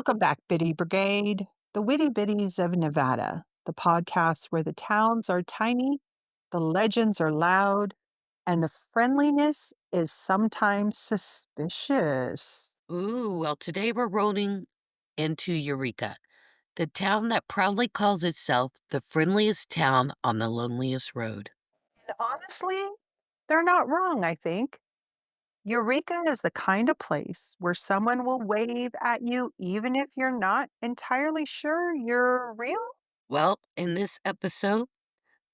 Welcome back, Bitty Brigade, the witty bitties of Nevada, the podcast where the towns are tiny, the legends are loud, and the friendliness is sometimes suspicious. Ooh, well, today we're rolling into Eureka, the town that proudly calls itself the friendliest town on the loneliest road. And honestly, they're not wrong, I think. Eureka is the kind of place where someone will wave at you even if you're not entirely sure you're real. Well, in this episode,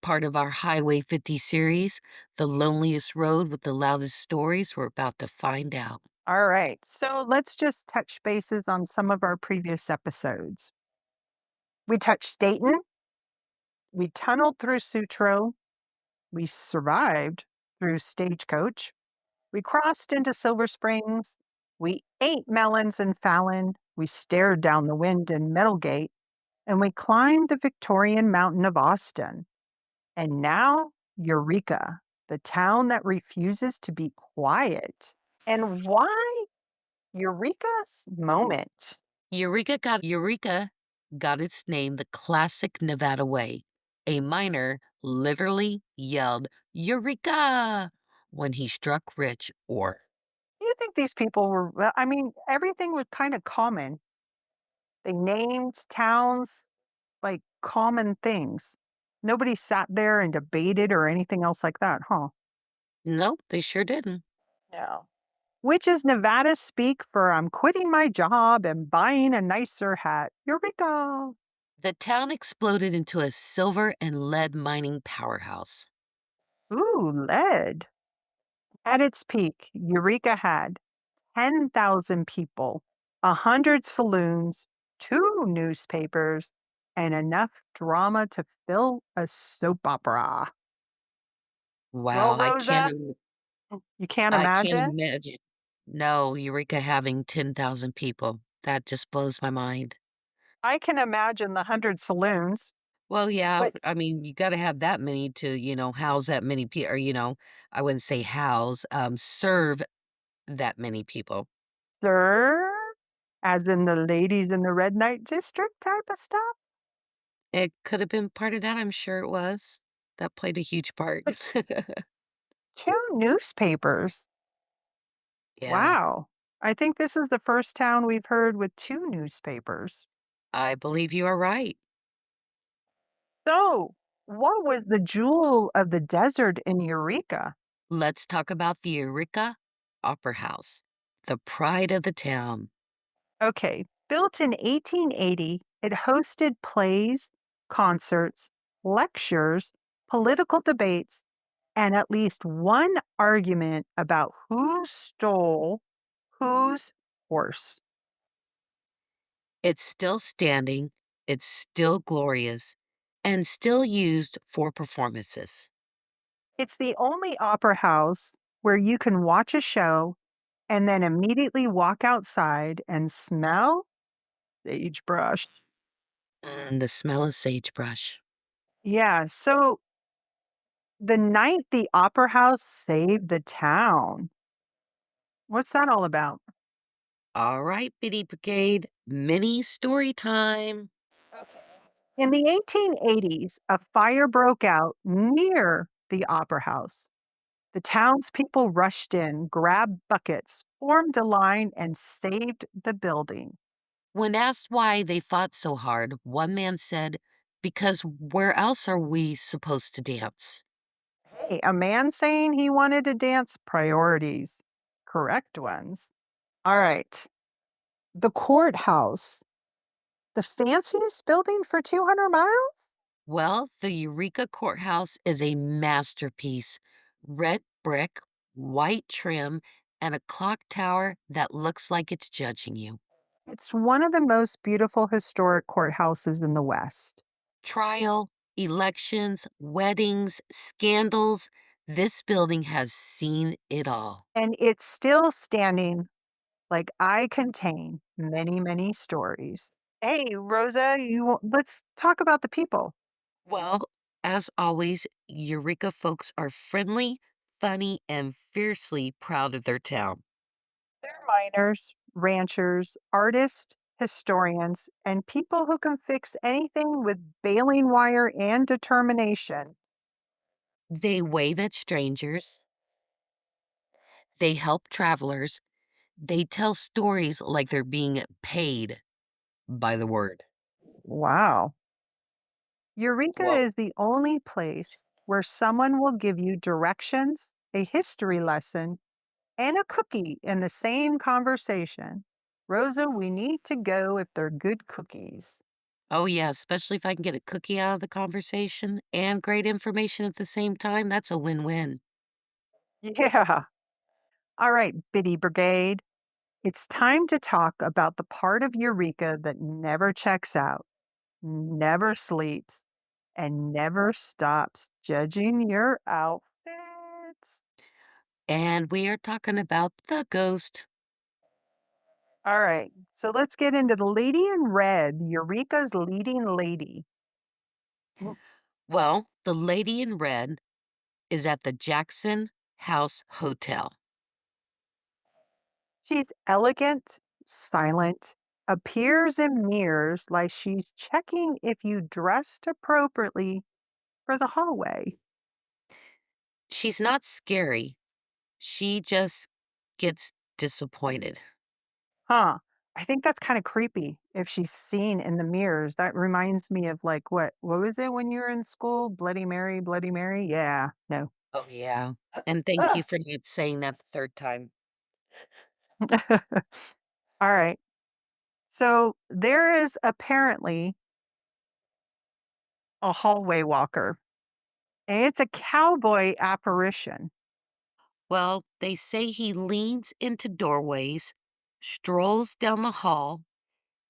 part of our Highway 50 series, the loneliest road with the loudest stories, we're about to find out. All right, so let's just touch bases on some of our previous episodes. We touched Dayton, we tunneled through Sutro, we survived through Stagecoach, we crossed into Silver Springs, we ate melons in Fallon, we stared down the wind in Middlegate, and we climbed the Victorian Mountain of Austin. And now, Eureka, the town that refuses to be quiet. And why Eureka's moment? Eureka got its name the classic Nevada way. A miner literally yelled, Eureka! When he struck rich ore. You think these people were, well, I mean, everything was kind of common. They named towns like common things. Nobody sat there and debated or anything else like that, huh? Nope, they sure didn't. No. Which is Nevada speak for I'm quitting my job and buying a nicer hat. Eureka! The town exploded into a silver and lead mining powerhouse. Ooh, lead. At its peak, Eureka had 10,000 people, 100 saloons, two newspapers, and enough drama to fill a soap opera. Well, Wow, Rosa, you can't I can't imagine? imagine. No, Eureka having 10,000 people. That just blows my mind. I can imagine the 100 saloons, Well, yeah, but I mean, you gotta have that many to, house that many people, or, I wouldn't say house, serve that many people. sir, as in the ladies in the red light district type of stuff. It could have been part of that, I'm sure it was. That played a huge part. But two newspapers. Yeah, Wow. I think this is the first town we've heard with two newspapers. I believe you are right. So, what was the jewel of the desert in Eureka? Let's talk about the Eureka Opera House, the pride of the town. Okay, built in 1880, it hosted plays, concerts, lectures, political debates, and at least one argument about who stole whose horse. It's still standing, it's still glorious, and still used for performances. It's the only opera house where you can watch a show and then immediately walk outside and smell sagebrush. The smell of sagebrush. Yeah, so the night the opera house saved the town. What's that all about? All right, Bitty Brigade, mini story time. In the 1880s, a fire broke out near the opera house. The townspeople rushed in, grabbed buckets, formed a line, and saved the building. When asked why they fought so hard, one man said, because where else are we supposed to dance? Hey, a man saying he wanted to dance, priorities. Correct ones. All right. The courthouse, the fanciest building for 200 miles? Well, the Eureka Courthouse is a masterpiece. Red brick, white trim, and a clock tower that looks like it's judging you. It's one of the most beautiful historic courthouses in the West. Trial, elections, weddings, scandals. This building has seen it all. And it's still standing like I contain many, many stories. Hey, Rosa, let's talk about the people. Well, as always, Eureka folks are friendly, funny, and fiercely proud of their town. They're miners, ranchers, artists, historians, and people who can fix anything with baling wire and determination. They wave at strangers, they help travelers, they tell stories like they're being paid by the word. Wow. Eureka Well, is the only place where someone will give you directions, a history lesson, and a cookie in the same conversation. Rosa, we need to go if they're good cookies. oh, yeah, especially if I can get a cookie out of the conversation and great information at the same time, that's a win-win. Yeah. All right, Bitty Brigade. It's time to talk about the part of Eureka that never checks out, never sleeps, and never stops judging your outfits. And we are talking about the ghost. All right, so let's get into the lady in red, Eureka's leading lady. Mm, Well, the lady in red is at the Jackson House Hotel. She's elegant, silent, appears in mirrors like she's checking if you dressed appropriately for the hallway. She's not scary, she just gets disappointed. Huh. I think that's kinda creepy if she's seen in the mirrors. That reminds me of, like, what was it when you were in school? Bloody Mary, Bloody Mary? Yeah, no. Oh, yeah. And thank you for not saying that the third time. Alright. So, there is apparently a hallway walker, and it's a cowboy apparition. Well, they say he leans into doorways, strolls down the hall,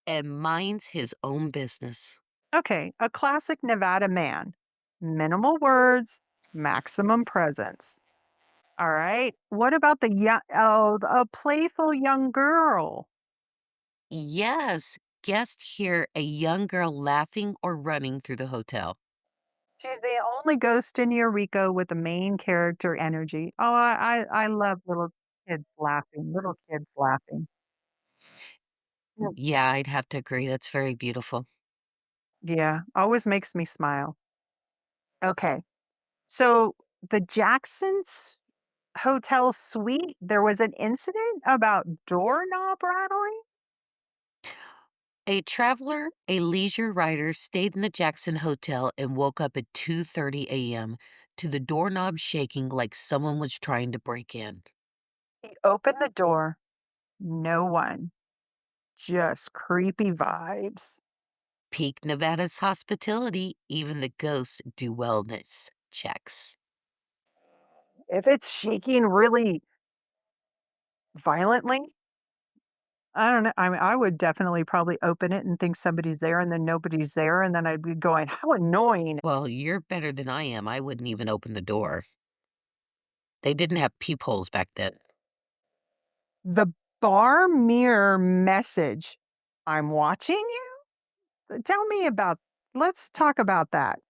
and minds his own business. Okay, a classic Nevada man. Minimal words, maximum presence. Alright. What about a playful young girl? Yes, guests hear a young girl laughing or running through the hotel. She's the only ghost in Eureka with the main character energy. Oh, I love little kids laughing. Mm. Yeah, I'd have to agree. That's very beautiful. Yeah, always makes me smile. Okay, so the Jackson's hotel suite, there was an incident about doorknob rattling? A traveler, a leisure rider, stayed in the Jackson Hotel and woke up at 2:30 a.m. to the doorknob shaking like someone was trying to break in. He opened the door, no one, just creepy vibes. Peak Nevada's hospitality, even the ghosts do wellness checks. If it's shaking really violently, I don't know. I mean, I would definitely probably open it and think somebody's there, and then nobody's there, and then I'd be going, "How annoying." Well, you're better than I am. I wouldn't even open the door. They didn't have peepholes back then. The bar mirror message, "I'm watching you?" Tell me about let's talk about that.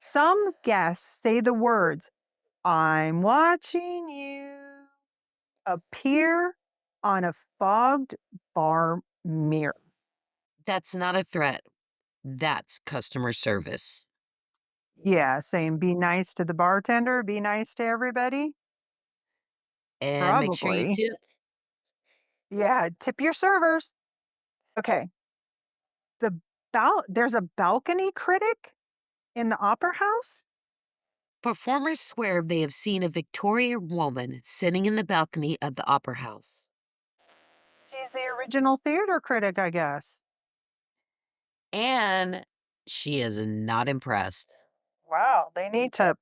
Some guests say the words, "I'm watching you," appear on a fogged bar mirror. That's not a threat. That's customer service. Yeah, saying, "Be nice to the bartender, be nice to everybody." And make sure you Probably. tip. Yeah, tip your servers. Okay. There's a balcony critic in the opera house? Performers swear they have seen a Victorian woman sitting in the balcony of the opera house. She's the original theater critic, I guess. And she is not impressed. Wow, they need to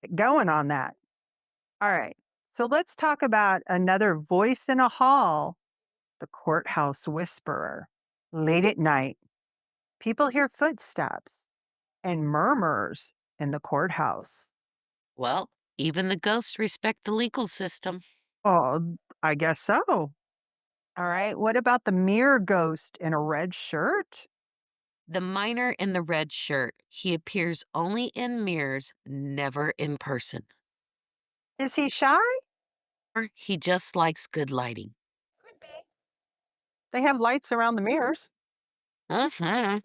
get going on that. All right. So let's talk about another voice in a hall, the courthouse whisperer. Late at night, people hear footsteps and murmurs in the courthouse. Well, even the ghosts respect the legal system. Oh, I guess so. All right. What about the mirror ghost in a red shirt? The miner in the red shirt, he appears only in mirrors, never in person. Is he shy? Or he just likes good lighting. Could be. They have lights around the mirrors. Uh-huh.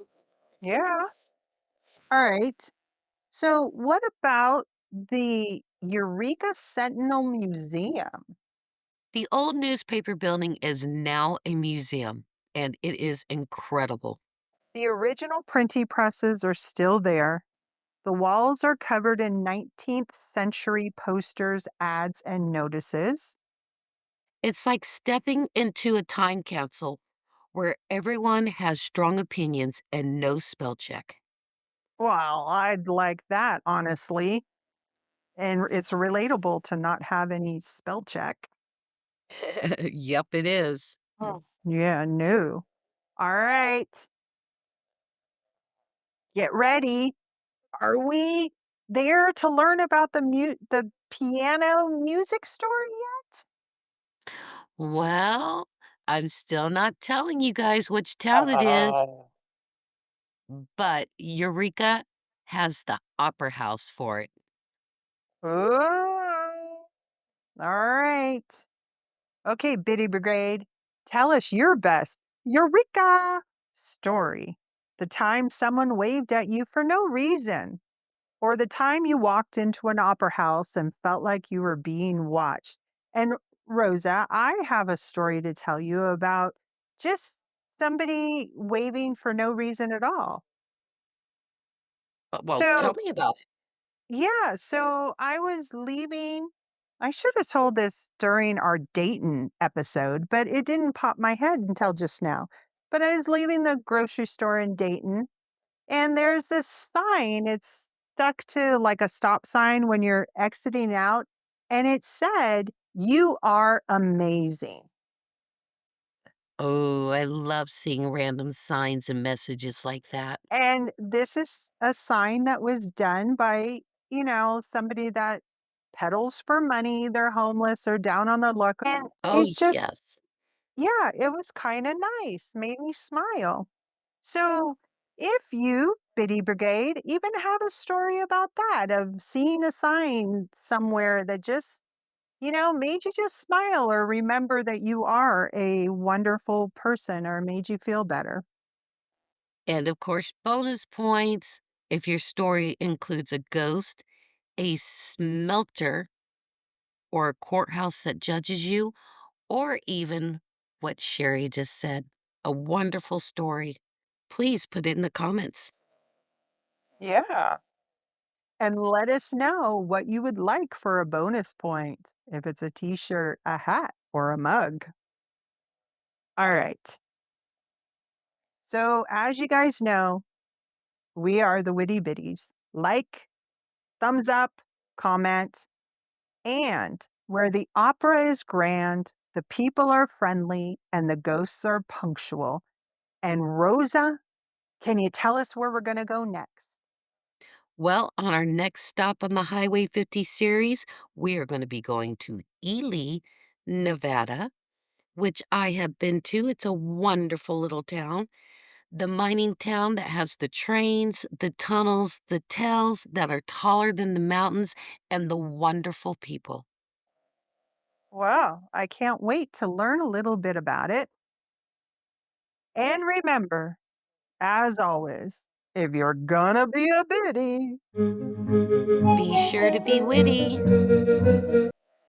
Yeah. All right. So, what about the Eureka Sentinel Museum? The old newspaper building is now a museum, and it is incredible. The original printing presses are still there. The walls are covered in 19th century posters, ads, and notices. It's like stepping into a time capsule where everyone has strong opinions and no spell check. Well, I'd like that, honestly. And it's relatable to not have any spell check. Yep, it is. Yeah, no. All right. Get ready. Are we there to learn about the piano music story yet? Well, I'm still not telling you guys which town it is, Oh. but Eureka has the opera house for it. Ooh. All right. Okay, Bitty Brigade, tell us your best Eureka story. The time someone waved at you for no reason, or the time you walked into an opera house and felt like you were being watched. And Rosa, I have a story to tell you about just somebody waving for no reason at all. Well, tell So, me about it. yeah, so I was leaving. I should have told this during our Dayton episode, but it didn't pop my head until just now. But I was leaving the grocery store in Dayton, and there's this sign. It's stuck to like a stop sign when you're exiting out, and it said, "You are amazing." Oh, I love seeing random signs and messages like that. And this is a sign that was done by, somebody that peddles for money. They're homeless or down on their luck. And Oh, it just, yes. yeah, it was kind of nice, made me smile. So if you, Bitty Brigade, even have a story about that, of seeing a sign somewhere that just, made you just smile or remember that you are a wonderful person or made you feel better. And of course, bonus points if your story includes a ghost, a smelter, or a courthouse that judges you, or even what Sherry just said, a wonderful story. Please put it in the comments. Yeah. And let us know what you would like for a bonus point, if it's a t-shirt, a hat, or a mug. All right. So as you guys know, we are the Witty Bitties. Like, thumbs up, comment, and where the opera is grand, the people are friendly, and the ghosts are punctual. And Rosa, can you tell us where we're going to go next? Well, on our next stop on the Highway 50 series, we are going to be going to Ely, Nevada, which I have been to. It's a wonderful little town. The mining town that has the trains, the tunnels, the tells that are taller than the mountains, and the wonderful people. Well, I can't wait to learn a little bit about it. And remember, as always, if you're gonna be a biddy, Be sure to be witty.